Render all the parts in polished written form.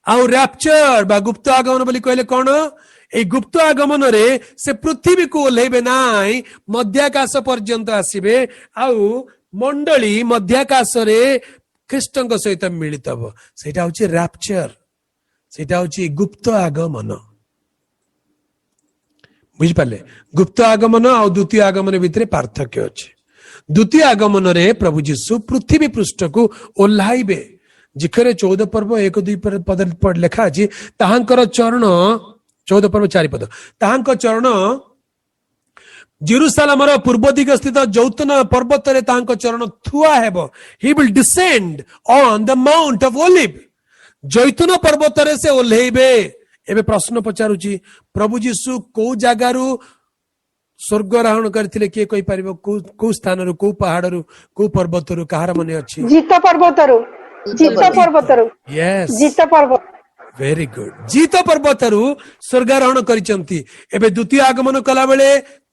आउ रैप्चर बा गुप्त आगमन बोली कहले कौन ए गुप्त आगमन रे से पृथ्वी को ओल्हेबे नाई मध्याकाश पर्यंत आसीबे आउ मंडली मध्याकाश रे ख्रीष्टଙ୍କ सहित मिलित हबो सेटा होची रैप्चर सेटा होची गुप्त आगमन बुझि पाले गुप्त आगमन और द्वितीय आगमन भितर पार्थक्य अछि द्वितीय आगमन रे प्रभु यीशु पृथ्वी पृष्ठ को ओल्हाइबे जिखरे 14 पर्व 1-2 पद लेखा अछि ताहांकर चरण 14 पर्व 4 पद ताहांकर चरण जेरूसालेम रो पूर्व दिग स्थित जौतन पर्वत रे ताहांकर चरण थुआ हेबो he will descend on the mount of olive जैतून पर्वत रे से ओल्हेइबे एबे प्रश्न पचारुची प्रभु यीशु को जगारू स्वर्ग आरोहण करथिले के कोइ परिबो को स्थान रु को पहाड़ रु को पर्वत रु कहार मने अछि जीत पर्वत रु यस जीत पर्वत वेरी गुड जीत पर्वत रु स्वर्ग आरोहण करिसंती एबे द्वितीय आगमन कला बेले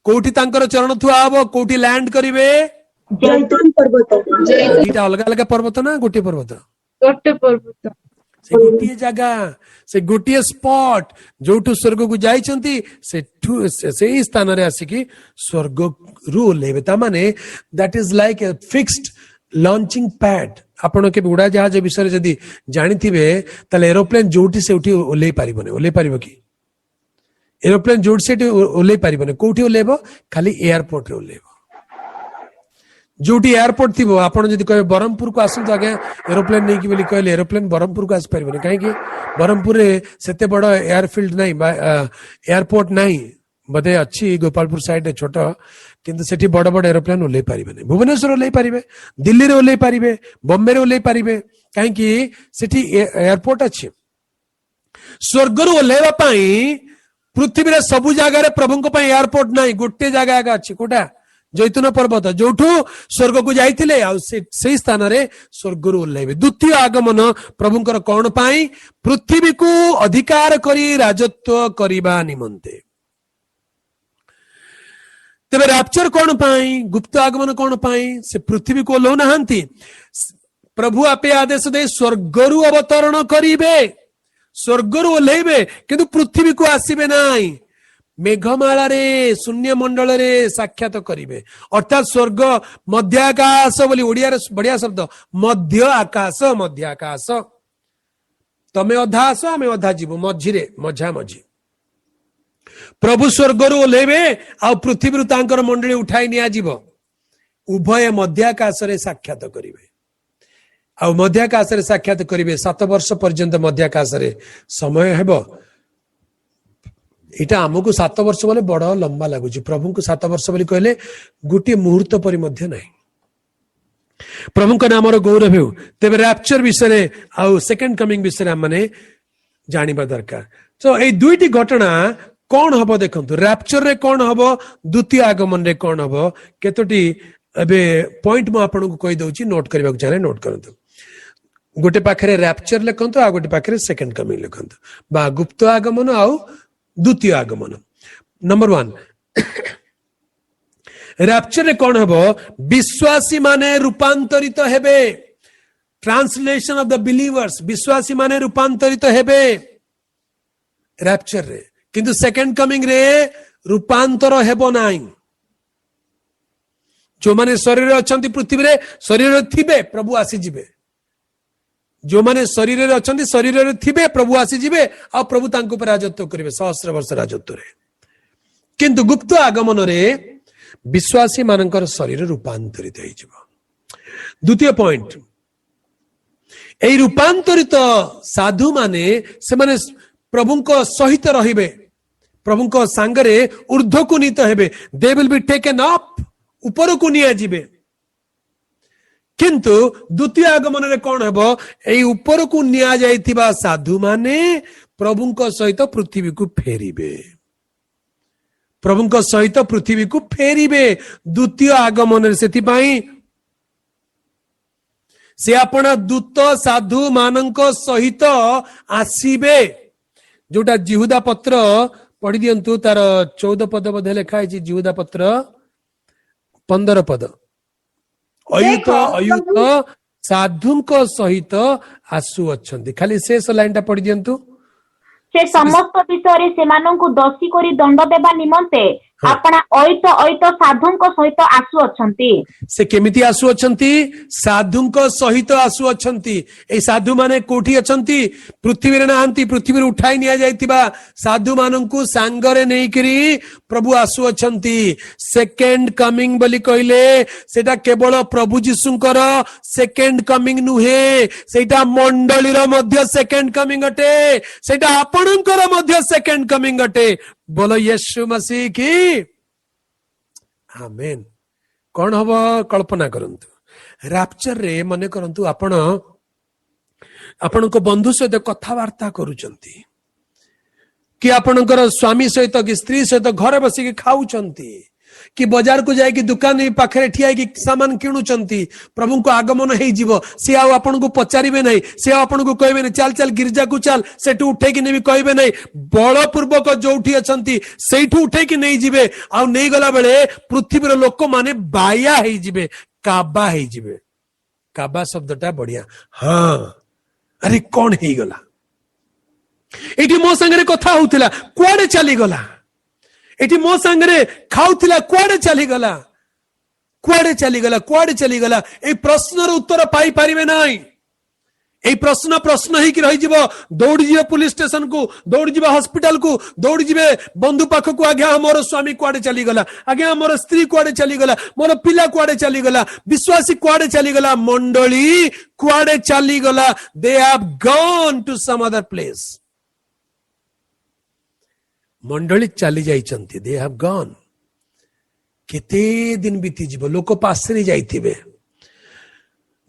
कोठी तांकर चरण थुआ हबो कोठी लैंड करिवे जैतून पर्वत एटा अलग अलग पर्वत ना गोटे पर्वत से गोटे जगह से गोटे स्पॉट जोठु स्वर्ग को जाइछंती से स्थान रे आसिकी स्वर्ग रु ओल्हेबे ता माने that is like a fixed launching pad आपण के उड़ा जहाज विषय जदी जानिथिबे ताले एरोप्लेन जोठी से उठी ओल्हे पारिबो कि एरोप्लेन जोड़ से ओल्हे पारिबने कोठी ओल्हेबो खाली एयरपोर्ट रे ओल्हेबो जोटी एयरपोर्ट थी आपण जदी कहे बरहमपुर को आसु आगे एरोप्लेन नहीं कि बोली कहले एरोप्लेन बरहमपुर को आस पारिबने काहे कि बरहमपुर रे सेते बड़ एयरफील्ड नहीं एयरपोर्ट नहीं बदे अच्छी गोपालपुर साइड रे छोट किंतु सेठी बड़ बड़ एरोप्लेन ओल्हे पारिबने भुवनेश्वर ओल्हे पारिबे दिल्ली रे ओल्हे पारिबे बॉम्बे रे ओल्हे पारिबे काहे कि सेठी एयरपोर्ट अछि स्वर्ग रु ओल्हेबा पई पृथ्वी रे सबु जगह रे प्रभु को पई एयरपोर्ट नहीं गोटे जगह अछि कोटा जैतून पर्वत जोठू स्वर्ग को जाइथिले आ से स्थान रे स्वर्ग रु ओल्हेबे द्वितीय आगमन प्रभुंकर कोन पाई पृथ्वी को अधिकार करी राजत्व करिबा निमंते तबे रैप्चर कोन पाई गुप्त आगमन कोन पाई से पृथ्वी को लो नहंती प्रभु आपे आदेश दे स्वर्ग रु अवतरण करिबे स्वर्ग रु ओल्हेबे किंतु पृथ्वी को आसीबे नाही मेघमाला रे शून्य मंडल रे साक्षात करिवे अर्थात स्वर्ग मध्य आकाश बोली ओडिया रे बढ़िया शब्द मध्य आकाश तमे अधा आस आमे अधा जीव मझिरे मझा मझी प्रभु स्वर्ग रु ओल्हेबे आ पृथ्वी रु तांकर मंडली उठाई निया जीव उभय मध्य आकाश रे साक्षात करिवे आ मध्य आकाश रे साक्षात करिवे 7 वर्ष पर्यंत मध्य आकाश रे समय हेबो इटा आमको 7 वर्ष बोले बड़ लंबा लगुच प्रभु को 7 वर्ष बोली कहले गोटे मुहूर्त परि मध्य नहीं प्रभु का नाम गौरव हो तेरे रैप्चर विषय आउ सेकंड कमिंग विषय माने जानिबा दरकार तो ए दुईटी घटना कौन हबो देखंतु रैप्चर रे कौन हबो द्वितीय आगमन रे कौन हबो केतोटी एबे पॉइंट मो आपन को कहि दउची नोट करबा चाहे नोट करंतु गोटे पाखरे रैप्चर लिखंतु आ गोटे पाखरे सेकंड कमिंग लिखंतु बा गुप्त आगमन आउ द्वितीय आगमन नंबर 1 रैप्चर रे कौन हबो विश्वासी माने रूपांतरित हेबे ट्रांसलेशन ऑफ द बिलीवर्स विश्वासी माने रूपांतरित हेबे रैप्चर रे किंतु सेकंड कमिंग रे रूपांतर हेबो नाही जो माने शरीर अछंती पृथ्वी रे शरीर थिबे प्रभु आसी जिबे जो माने शरीर रे अछंती शरीर रे थिबे प्रभु आसी जिबे आ प्रभु तांको पर राजत्व करिवे सहस्र वर्ष राजत्व रे किंतु गुप्त आगमन रे विश्वासी मानकर शरीर रूपांतरित होई जिवो द्वितीय पॉइंट ए रूपांतरित साधु माने से माने प्रभुंको सहित रहिबे प्रभुंको सांगरे ऊर्ध्व को नीत हेबे दे विल बी टेकन अप ऊपर को निया जिबे किंतु द्वितीय आगमन रे कौन हेबो एई ऊपर को निया जाइथिबा साधु माने प्रभुंको सहित पृथ्वी को फेरिबे प्रभुंको सहित पृथ्वी को फेरिबे द्वितीय आगमन रे सेति पई से आपण दूत साधु मानंको सहित आसीबे जोटा जिहुदा पत्र पढ़ी दियंतु तार 14 पद बधे लिखा है जिहुदा पत्र 15 पद अयुत साधुଙ୍କ सहित आसुअछन्ति। खाली शेष लाइन टा पढ़ी दियंतु। से समस्त विषय सेमानंकु दोषी करी दंड देबा निमंते आपना अयित अयित साधुंक सहित आसु अछंती। से केमिति आसु अछंती? साधुंक सहित आसु अछंती। ए साधु माने कोठी अछंती? पृथ्वी रे नाहंती। पृथ्वी रे उठाई निया जायतिबा साधु मानंकु सांगरे नै करी प्रभु आसु अछंती। सेकेंड कमिंग बोली कहले सेटा केवल प्रभु जीसुंकर सेकेंड कमिंग नुहे, सेटा मंडलीर मध्य सेकेंड कमिंग अटे, सेटा आपणकर मध्य सेकेंड कमिंग अटे। बोलो यीशु मसीह की आमेन। कौन हब कल्पना करंतु रैप्चर रे मने करंतु आपण आपनको बंधु सहित कथावार्ता करूचंती कि आपणकर स्वामी सहित कि स्त्री सहित घर बसिक खाऊचंती कि बाजार को जाए कि दुकान पाखे ठिया कि सामान किणुचंती। प्रभु को आगमन हे जीवो से आपन को पचारिबे नहीं, से आपन को कहबे नहीं चल चल गिरजा को चल सेठू उठे कि नहीं कहबे नहीं, बलपूर्वक जोठी अछंती सेठू उठे कि नहीं जिबे। आ नहीं गला बेले पृथ्वीर लोक माने बाया हे जिबे, काबा हे जिबे। काबा शब्दटा बढ़िया। हाँ अरे कौन हे गला एठी मो संगे कथा होउतिला कुआडे चली गला, एठी मो संगे खाउतिला कुआडे चली गला, कुआडे चली गला, कुआडे चली गला। ए प्रश्नर उत्तर पाई परिबे नाही। ए प्रश्न ही कि रही जीवो। दौड़ी जीवे पुलिस स्टेशन को, दौड़ी जीवे हॉस्पिटल को, दौड़ी जीवे बंधु पाख को। आज्ञा मोर स्वामी कुआडे चली गला, आज्ञा मोर स्त्री कुआडे चली गला, मोर पिला कुआडे चली गला, विश्वासी कुआडे चली गला, मंडली कुआडे चली गला। They have gone to some other place. मंडली चली जाइछंती, दे हैव गॉन। केते दिन बीती जीव, लोक पासरे जाइथिबे,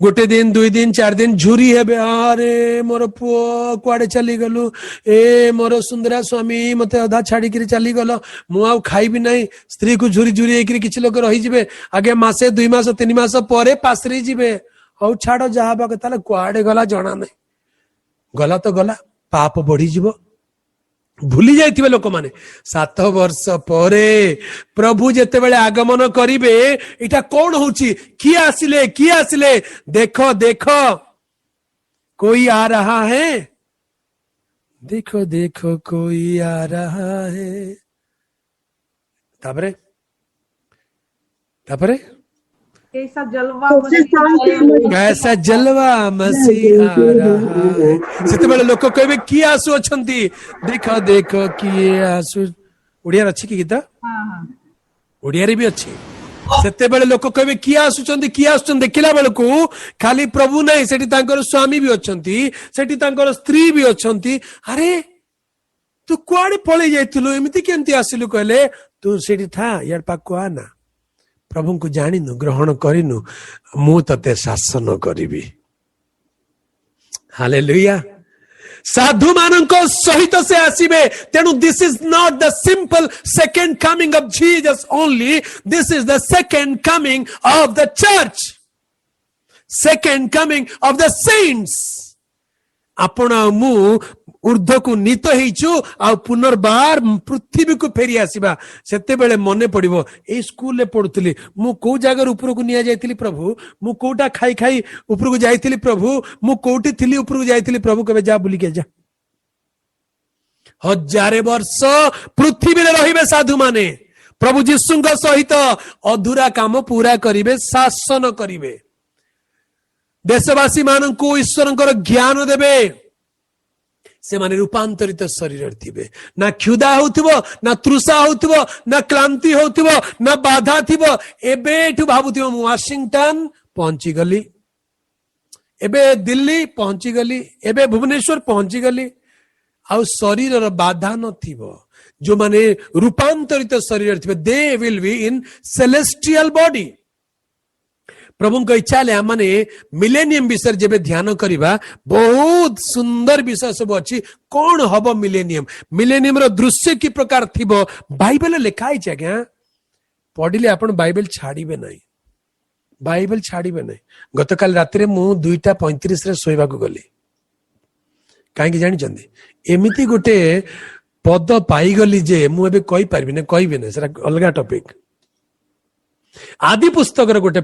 गोटे दिन दुई दिन चार दिन झुरी हेबे। अरे मोर पुओ कुआडे चली गलु, ए मोर सुंदरा स्वामी मते अधा छाड़ी करी चली गलो, मु आ खाइबी नहीं। स्त्री को झुरी झुरी हेकरी किछि लोक रही जिबे, आगे मासे दुई मास तीन मास परे पासरे जिबे। हौ छाड़ जहा बाक ताले कुआडे गला जणा नहीं, गला तो गला, पाप बढ़ी जिवो, भूली जाइथिबे लोक माने। 7 वर्ष परे प्रभु जेते बेले आगमन करिवे, इटा कौन होची? किए आसिले, किए आसिले? देखो देखो कोई आ रहा है, देखो देखो कोई आ रहा है। तापरे तापरे कैसा जलवा कैसा जलवा मसीह आ रहा है। सेते बेले लोक कहबे किए आसु अछंती, देखो देखो किए आसु। ओडिया अछि कि गीता? ओडिया रे भी अछि। सेते बेले लोक कहबे किए आसुचंती, किए आसुचंती। देखिला बेलकू खाली प्रभु नहीं, सेठी तांकर स्वामी भी अछंती, सेठी तांकर स्त्री भी अछंती। अरे तू कुआडे पळै जाइथिलु, एमिति केमति आसिलु? कहले तू सेठी था, यार पाकु आना। प्रभु को जानिनु, ग्रहण करिनु, मु तते शासन करिबी। हालेलुया। साधु मानक सहित से आसीबे। तेनु this is not the simple second coming of Jesus only, this is the second coming of the church, second coming of the saints. आपण मु ऊर्ध्व को नीत हेचु आ पुनर्बार पृथ्वी को फेरी आसीबा। सेते बेले मने पड़िबो ए स्कूल ले पढुतली, मु को जागर ऊपर को निया जाइतिली प्रभु, मु कोटा खाई खाई ऊपर को जाइतिली प्रभु, मु कोठी थिली ऊपर को जाइतिली प्रभु। कबे जा बुली के जा। 1000 वर्ष पृथ्वी रे रहिबे साधु माने, प्रभु जीसुंग सहित अधूरा काम पूरा करिवे, शासन करिवे। देशवासी माननकु ईश्वरंकर ज्ञान देबे। से माने रूपांतरित शरीर थिबे, ना क्षुधा होथिबो, ना तृषा होथिबो, ना क्लांति होथिबो, ना बाधा थिबो। एबे एठु भाबुथिबो मु वाशिंगटन पहुंची गली, एबे दिल्ली पहुंची गली, एबे भुवनेश्वर पहुंची गली। आ शरीर र बाधा नथिबो। जो माने रूपांतरित शरीर थिबे, they will be in celestial body. प्रभु को इच्छा ले माने मिलेनियम विषय जेबे ध्यान करिबा, बहुत सुंदर विषय सब अछि। कौन हबो मिलेनियम, मिलेनियम रो दृश्य की प्रकार थिबो बाइबल लिखाई छै। आज्ञा पढिले आपण बाइबल छाड़ीबे नहीं, बाइबल छाड़ीबे नहीं। गतकाल रात्रे मु 2:35 रे सोइबा को गली। काहे कि जानि चंदी, एमिति गोटे पद पाई गली जे मु एबे कहि परबी ने, कहबे ने, सेरा अलगा टॉपिक। आदि पुस्तक गोटे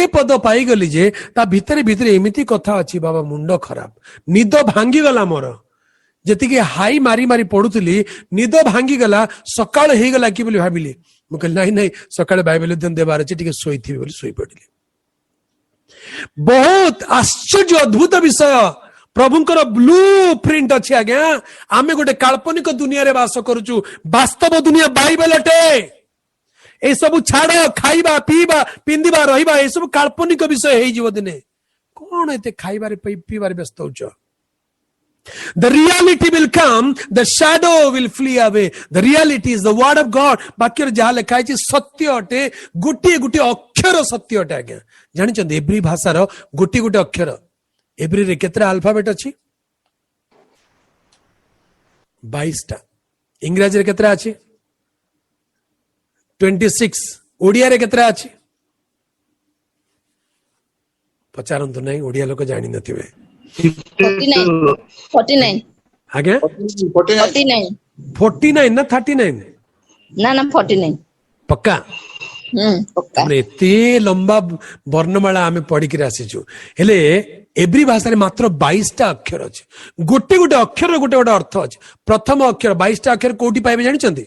पद पाईगली जे ता भितरे भितरे एमिति कथा अच्छी बाबा मुंड खराब निद भांगी गला मोर जी हाई मारी मारी पढ़ुली निद भांगी गला सकाळ हो गला कि भाविली मुझे नहीं नहीं सकाଳେ बाइबल अध्ययन देवार अच्छे टी शोई शोई पड़ी बहुत आश्चर्य अद्भुत विषय प्रभुंकर ब्लू प्रिंट अच्छी आज्ञा आमे गोटे काल्पनिक दुनिया रे वास करुचु वास्तव दुनिया बाइबल अटे ए सब छाड़ खाइबा पीबा पिंदिबा रहिबा ए सब काल्पनिक विषय हे जीव दिने कौन एते खाइबारे पीबारे व्यस्त होउछ The reality will come, the shadow will flee away. The reality is the word of God. बाक्य जहाँ लिखा है सत्य अटे गोटे गोटे अक्षर सत्य अटे आज्ञा जानी एब्री भाषार गोटे गोटे अक्षर एब्री रे केतरा अल्फाबेट अछि 22 टा इंग्रजी रे केतरा अछि 26 ओडिया रे केतरा अछि पचारंतु नहीं ओडिया लोक जानि नथिबे 49 आगे 49 49 ना 39 ना ना 49 पक्का पक्का हमरे एते लंबा वर्णमाला आमे पढ़ी के आसीछु हेले एवरी भाषा रे मात्र 22 टा अक्षर अछि गोटे गोटे अक्षर गोटे गोटे अर्थ अछि प्रथम अक्षर 22 टा अक्षर कोठी पाइबे जानि चंती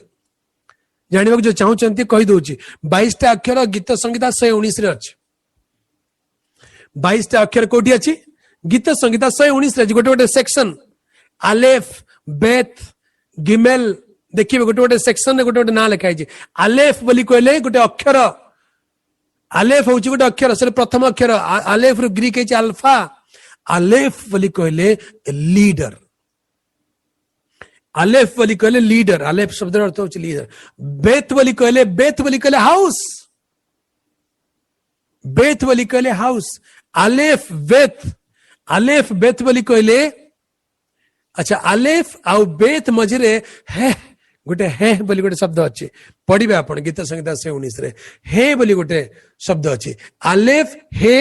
जानिबा जो चाहू चंती कहि दोछि 22 टा अक्षर गीत संगीता 119 रे अछि 22 टा अक्षर कोठी अछि गीत संगीता 119 रे गोटे गोटे सेक्शन आलेफ बेथ गिमेल देखिए गोटे गोटे सेक्शन रे गोटे गोटे ना लिखा है आलेफ बोली कहले गोटे अक्षर आलेफ होची गोटे अक्षर से प्रथम अक्षर आलेफ रो ग्रीक है अल्फा आलेफ बोली कहले लीडर आलेफ बोली कहले लीडर आलेफ शब्द अर्थ होची लीडर बेथ बोली कहले हाउस बेथ बोली कहले हाउस आलेफ बेथ बोली कहले अच्छा आलेफ आउ बेथ मझिरे है गोटे हे बोली गोटे शब्द अच्छे पढ़िबे आपण गीत संगीता 119 रे हे बोली गोटे शब्द अच्छे आलेफ हे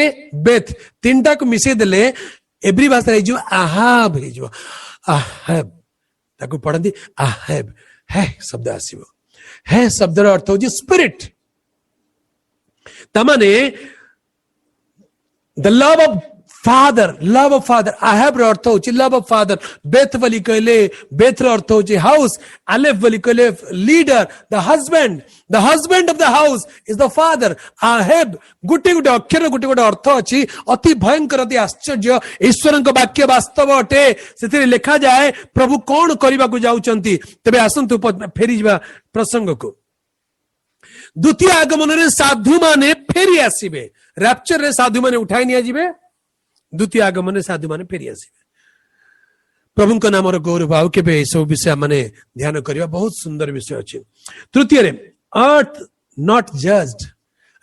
बेथ तीनटा को मिसे देले एवरी भाषा रे जो आहाब हे जो आहाब ताको पढ़ंदी आहाब हे शब्द आसीबो हे शब्द रो अर्थ होजी स्पिरिट तमाने the love of father I have अर्थ होची लव ऑफ फादर बेथ बोली कहले बेथ अर्थ होची हाउस आलेफ बोली कहले leader the husband of the house is the father I have गोटे गोटे अक्षर गोटे गोटे अर्थ अछि अति भयंकर अति आश्चर्य ईश्वरक वाक्य वास्तव अटे सेतिर लिखा जाए प्रभु कौन करबा को जाउचंती तबे आसंतु फेरी जबा प्रसंग को द्वितीय आगमन रे साधु माने फेरी आसीबे रैप्चर रे साधु माने उठाई निया जिबे द्वितीय आगमन रे साधु माने फेरी आसीबे प्रभु को नाम गौरव आउ के सब विषय माने ध्यान करिया बहुत सुंदर विषय अछि तृतीय रे अर्थ नॉट जज्ड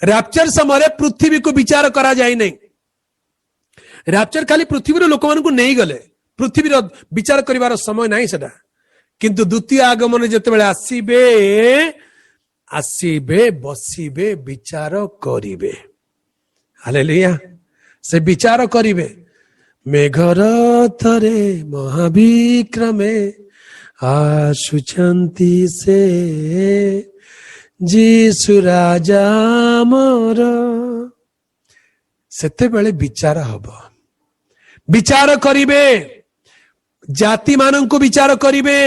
रैप्चर समय पृथ्वी को विचार करा जाय नहीं रैप्चर खाली पृथ्वी रो लोक मान को नहीं गले पृथ्वी रो विचार करिवार समय नहीं सेटा किंतु द्वितीय आगमन जते बेले आसीबे बसीबे विचार करिवे हालेलुया से विचार करिवे मेघर थरे महाविक्रमे आसुचंती से जीसु राजा मोर सेते बेले विचार हबो विचार करिवे जाति माननको विचार करिवे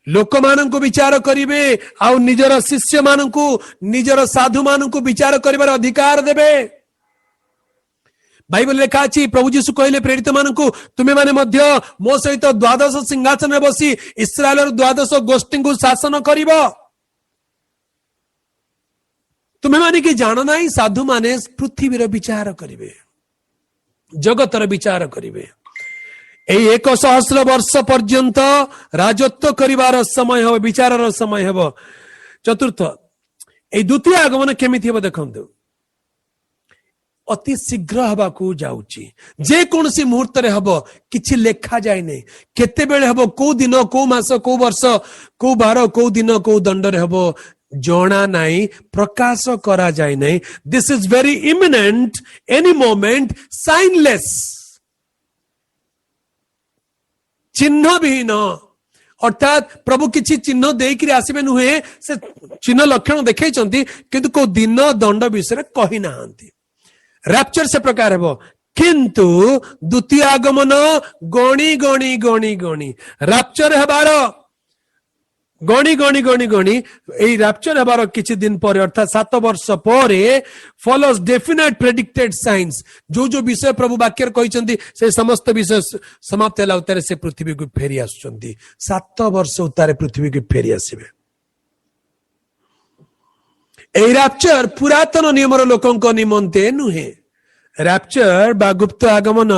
लोक माननको विचार करिवे आउ निजर शिष्य माननको निजर साधु माननको विचार करिवार अधिकार देबे बाइबल लिखा अछि प्रभु यीशु कहले प्रेरित माननको तुमे माने मध्य मो सहित द्वादश सिंहासन रे बसी इस्राएलर द्वादश गोष्ठी को शासन करिवो तुमे माने कि जानो नाही साधु माने पृथ्वी रो विचार करिवे जगतर विचार करिवे ए 100 वर्ष पर्यंत राजत्व करिवार समय हो विचारर समय हो चतुर्थ ए द्वितीय आगमन केमिति हो देखंतु अति शीघ्र हवा को जाउची जे कोनसी मुहूर्त रे हबो किछि लेखा जाय नै केते बेले हबो को दिन को मास को वर्ष को बार को दिन को दंड रे हबो जोना नाही प्रकाश करा जाय नै this is very imminent any moment signless चिन्ह विहीन अर्थात प्रभु किछि चिन्ह देकरी आसीबे नुहे से चिन्ह लक्षण देखैचंती किंतु को दिन दंड विषय कहि नाहंती रैप्चर से प्रकार हेबो किंतु द्वितीय आगमन गणी गणी गणी गणी रैप्चर हेबार गणी गणी गणी गणी ए रैप्चर हेबार किछि दिन पर अर्थात 7 वर्ष पर फॉलोज डेफिनेट प्रेडिक्टेड साइंस जो विषय प्रभु वाक्य कहिसंती से समस्त विषय समाप्त होला उतारे से पृथ्वी को फेरी आसुचंती 7 वर्ष उतारे पृथ्वी को फेरी आसीबे ए रैप्चर पुरातन नियमर लोकंक निमंते नुहे रैप्चर बा गुप्त आगमन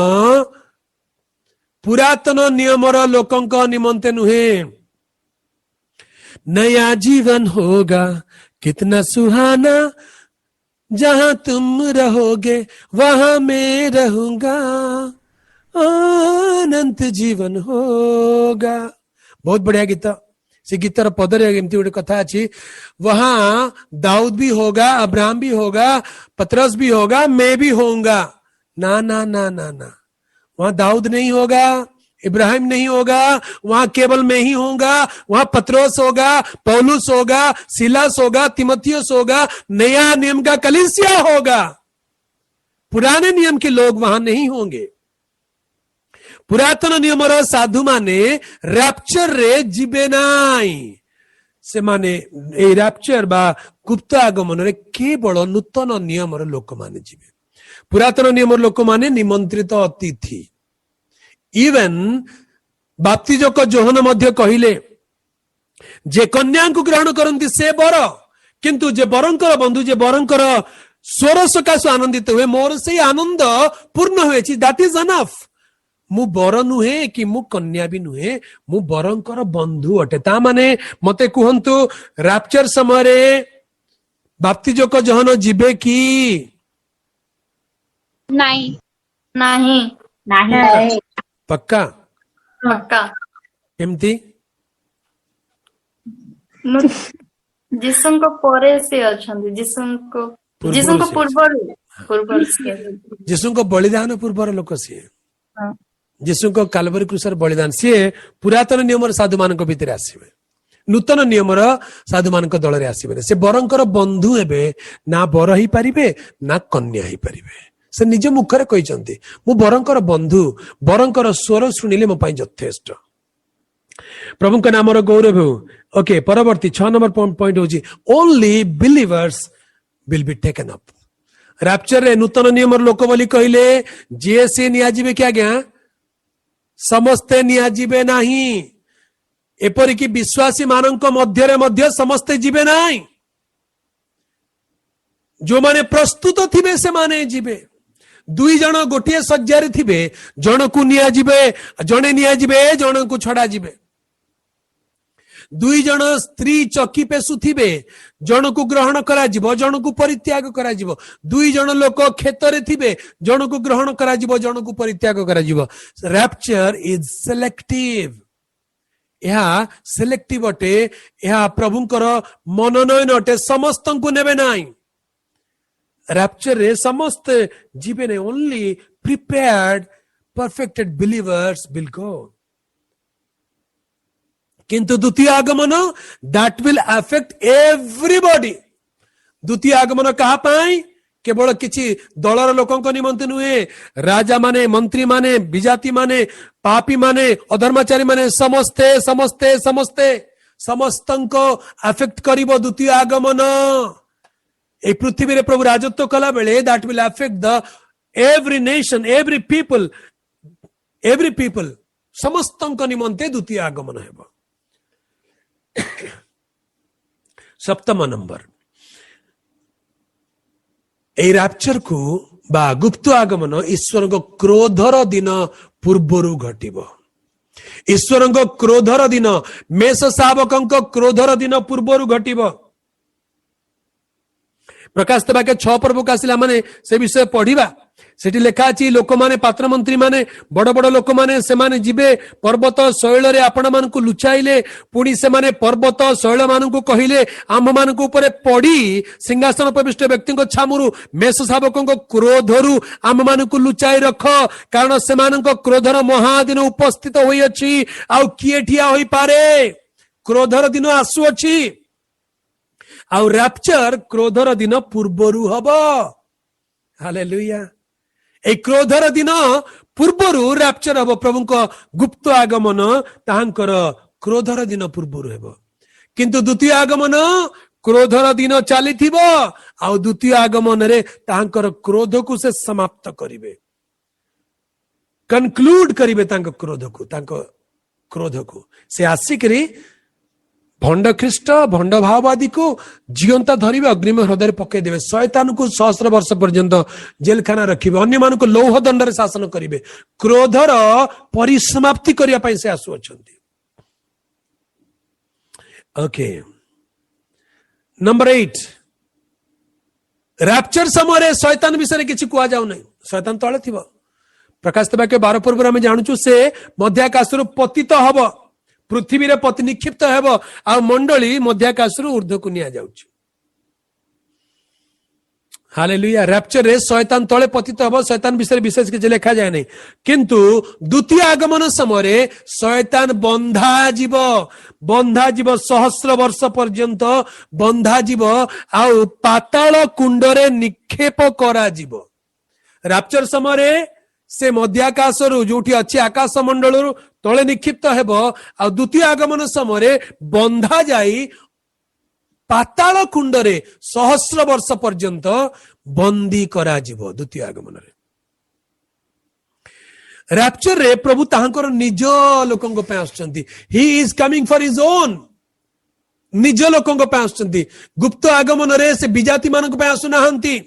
पुरातन नियमर लोकंक निमंते नुहे नया जीवन होगा कितना सुहाना जहां तुम रहोगे वहां मैं रहूंगा अनंत जीवन होगा बहुत बढ़िया गीत से गीतर पदरे एमती गोटे कथा अच्छी वहां दाऊद भी होगा अब्राहम भी होगा पतरस भी होगा मैं भी होऊंगा ना ना ना ना ना वहां दाऊद नहीं होगा इब्राहिम नहीं होगा वहां केवल मैं ही होऊंगा वहां पतरस होगा पौलुस होगा सिलास होगा तिमोथियस होगा नया नियम का कलीसिया होगा पुराने नियम के लोग वहां नहीं होंगे पुरातन नियमर साधु माने रैप्चर रे जीवे नाई से माने ए रैप्चर बा गुप्त आगमन रे केवल नूतन नियमर लोक माने जीवे पुरातन नियमर लोक माने निमंत्रित अतिथि इवन बाप्तिजक जोहन मध्य कहिले जे कन्या को ग्रहण करती से बर किंतु जे बरंकर बंधु जे बरंकर स्वर सकाश आनंदित हुए मोर से आनंद पूर्ण हुए दैट इज अनफ मु बर नुहे कि मु कन्या भी नुहे मु बरंकर बंधु अटे ता माने मते कुहंतु रैप्चर समय बाप्तिजक जोहन जीवे की नहीं नहीं नहीं पक्का पक्का केमती जिसुको परे से अछंती जिसुको से पूर्वरु से जीशुको बलिदान पूर्वर लोक सी हाँ। जीशुको कालवरी क्रूसर बलिदान सी पुरातन नियम साधु मान भितर आसवे नूतन नियम साधु मान दल में आसवे से बरंकर बंधु हेबे ना बर ही पारिबे ना कन्या ही पारिबे से निज मुखरे कहते मु बरंकर बंधु बरंकर स्वर शुणिले मो यथेष्ट प्रभु का नाम गौरव हो ओके परवर्ती 6 नंबर पॉइंट होची only believers will be taken up rapture रे नूतन नियम लोक बोली कहले जे से निया जिवे क्या गया समस्ते निया जिवे नाही एपरिकी विश्वासी मानक मध्य मध्य समस्ते जिवे नाही जो माने प्रस्तुत थिबे से माने जिवे दुई जन गोटे सज्जार थिबे जन को निया जिवे जने निया जिवे जन को छड़ा जिवे दुई जन स्त्री चकी पेशु थिबे जन को ग्रहण करा जिवो जन को परित्याग करा जिवो दुई जन लोक क्षेत्र थिबे जन को ग्रहण करा जिवो जन को परित्याग करा जिवो रैप्चर इज सिलेक्टिव यह सिलेक्टिव अटे यह प्रभुंकर मनोनयन अटे समस्त को नेबे नाही रैप्चर रे समस्त जीवे ने only prepared perfected believers will go किंतु द्वितीय आगमन दैट विल अफेक्ट एवरीबॉडी द्वितीय आगमन कहा पाई केवल किछि दलर लोकंक निमंते नुहे राजा माने मंत्री माने विजाति माने पापी माने अधर्मचारी माने समस्ते समस्ते समस्ते समस्तंको अफेक्ट करिवो द्वितीय आगमन ए पृथ्वी रे प्रभु राजत्व कला बेले that will affect the every nation every people समस्तंक निमंते द्वितीय आगमन हेबो सप्तम नंबर ए रैप्चर को बा गुप्त आगमन ईश्वर को क्रोधर दिन पूर्वरु घटिबो ईश्वर को क्रोधर दिन मेष शावकंक क्रोधर दिन पूर्वरु घटिबो प्रकाश वाक्य 6 पर्व को आसिला माने से विषय पढ़िबा सेठी लेखा अछि लोक माने पात्र मंत्री माने बड़ बड़ लोक माने से माने जिबे पर्वत शैल रे आपण मानकु लुचाइले पुणी से माने पर्वत शैल मानकु कहिले आम मानकु ऊपर पड़ी सिंहासन प्रविष्ट व्यक्ति को छामुरु मेष शावकों क्रोधरु आम मानकु लुचाई रख कारण से मानक क्रोधर महादिन उपस्थित होई अछि आउ किए ठिया होई पारे क्रोधर दिन आसु अछि आउ रैप्चर क्रोधर दिन पूर्वरु हबो हालेलुया ए क्रोधर दिन पूर्वरु रैप्चर हबो प्रभुको गुप्त आगमन ताहांकर क्रोधर दिन पूर्वरु हेबो किंतु द्वितीय आगमन क्रोधर दिन चलीथिबो आउ द्वितीय आगमन रे ताहांकर क्रोध को से समाप्त करिवे कनक्लूड करिवे तांको क्रोध को से आसिकरी भंड ख्रीष्ट भंड भाववादी को जीवंता धरिवे अग्निम हृदय पकई देवे शैतान को सहस्र वर्ष पर्यंत जेलखाना रखिबे अन्य मान को लौह दंड रे शासन करिवे क्रोधर परिसमाप्ति करिया पई से आसु अछंती ओके नंबर 8 रैप्चर समय शैतान विषय किछि कुआ जाउ नै शैतान तळे थिबो प्रकाशित वाक्य 12 पूर्व आम जानूँ से मध्याकाश पतित हब पृथ्वी रे पति निक्षिप्त हेब आ मंडली मध्याकाश ऊर्ध्व को निया जाउछि हालेलुया रैप्चर रे शैतान तळे पतित हब शैतान विषय विशेष किछि लिखा जाय नै किंतु द्वितीय आगमन समय शैतान बंधा जीव सहस्र वर्ष पर्यंत बंधा जीव आ पाताल कुंडरे निक्षेप करा जीव रैप्चर समय से मध्याकाश जोठी अच्छी आकाश मंडल तले निक्षिप्त हेब आ द्वितीय आगमन समय बंधा जाई पाताल कुंडरे सहस्र वर्ष पर्यंत बंदी करा जीव द्वितीय आगमन रे रैप्चर रे प्रभु ताहांकर निज लोकंग पे आछंती he is coming for his own निज लोकंग पे आछंती गुप्त आगमन रे से विजाति मानक पे आसु नाहंती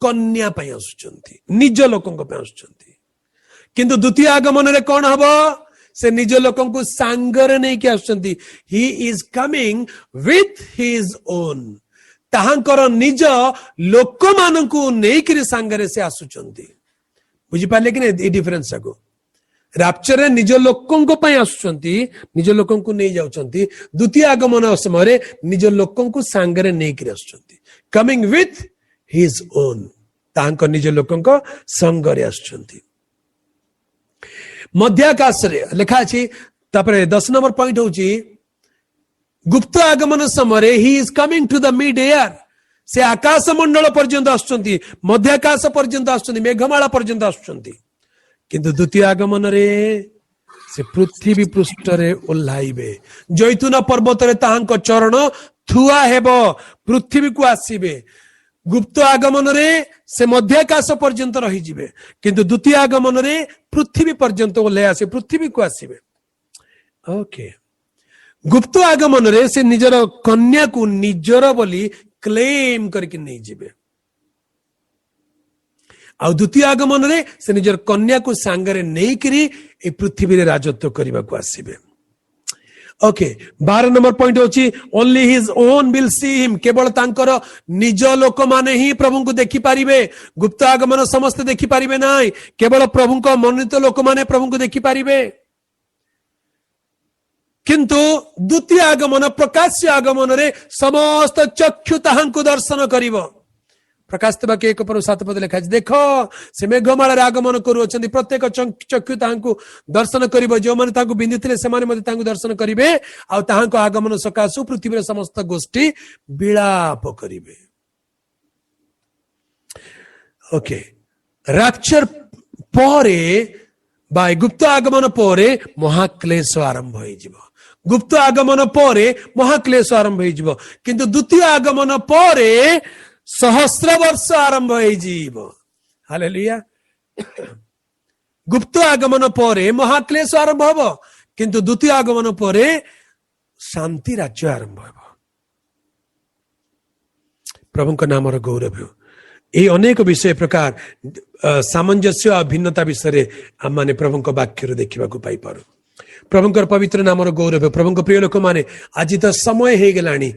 कन्या पे आसुचंती निज लोकंग पे आसुचंती किंतु द्वितीय आगमन रे कोन हबो से निज लोकंग को सांगरे नै के आसुचंती he is coming with his own ताहांकर निज लोक मानकु नै कि सांगरे से आसुचंती बुझि पाले कि नै ए डिफरेंस को रैप्चर रे निज लोकंग पे आसुचंती निज लोकंग को नै जाउचंती द्वितीय आगमन समय निज लोकंग को सांगरे नै कि आसुचंती कमिंग विथ हिज ओन तांको निज लोकंक संगरे आछंती मध्याकाश रे लिखा अछि तापरे 10 नंबर पॉइंट होची गुप्त आगमन समय he is coming to the mid air से आकाश मंडल पर्यंत आछंती मध्याकाश पर्यंत आछंती मेघमाला पर्यंत आछंती किंतु द्वितीय आगमन रे से पृथ्वी पृष्ठ रे ओल्हाइबे जैतून पर्वत रे ताहांको चरण थुआ हेबो पृथ्वी को आसीबे गुप्त आगमन रे से मध्याकाश पर्यंत रही जिवे किंतु द्वितीय आगमन रे पृथ्वी पर्यंत ओले आसे पृथ्वी को आसीबे ओके गुप्त आगमन रे से निजर कन्या को निजर बोली क्लेम करके नहीं जिवे आ द्वितीय आगमन रे से निजर कन्या को सांगरे नहीं करी ए पृथ्वी रे राजत्व करबा को आसीबे ओके 12 नंबर पॉइंट होची only his own will see him केवल तांकर निज लोक माने ही प्रभु को देखि पारिबे गुप्त आगमन समस्त देखि पारिबे नाही केवल प्रभु को मनोनीत लोक माने प्रभु को देखि पारिबे किंतु द्वितीय आगमन प्रकाश्य आगमन रे समस्त चक्षु ताहांको दर्शन करिवो प्रकाशित वाक्य 1:7 पद लिखा देखो से मेघमाला आगमन करू अछंती प्रत्येक चक्षु ताहांको दर्शन करिवो जो माने ताहांको बिंदिथिले से माने मते ताहांको दर्शन करिवे आ ताहांको आगमन सकाशु पृथ्वी रे समस्त गोष्ठी विलाप करिवे ओके रैप्चर परे बाय गुप्त आगमन परे महाक्लेश आरंभ होई जिवो गुप्त आगमन परे महाक्लेश आरंभ होई जिवो किंतु द्वितीय आगमन परे सहस्र वर्ष आरंभ होई जिवो हालेलुया गुप्त आगमन परे महाक्लेश आरंभ हबो किंतु द्वितीय आगमन परे शांति राज्य आरंभ हबो प्रभुଙ୍କ नामर गौरव ए अनेक विषय प्रकार सामंजस्य और भिन्नता विषय आम माने प्रभुଙ୍କ वाक्य देखा पाई पारू प्रभुଙ୍କର पवित्र नामर गौरव प्रभुଙ୍କ प्रिय लोक माने आज तो समय हो गलानी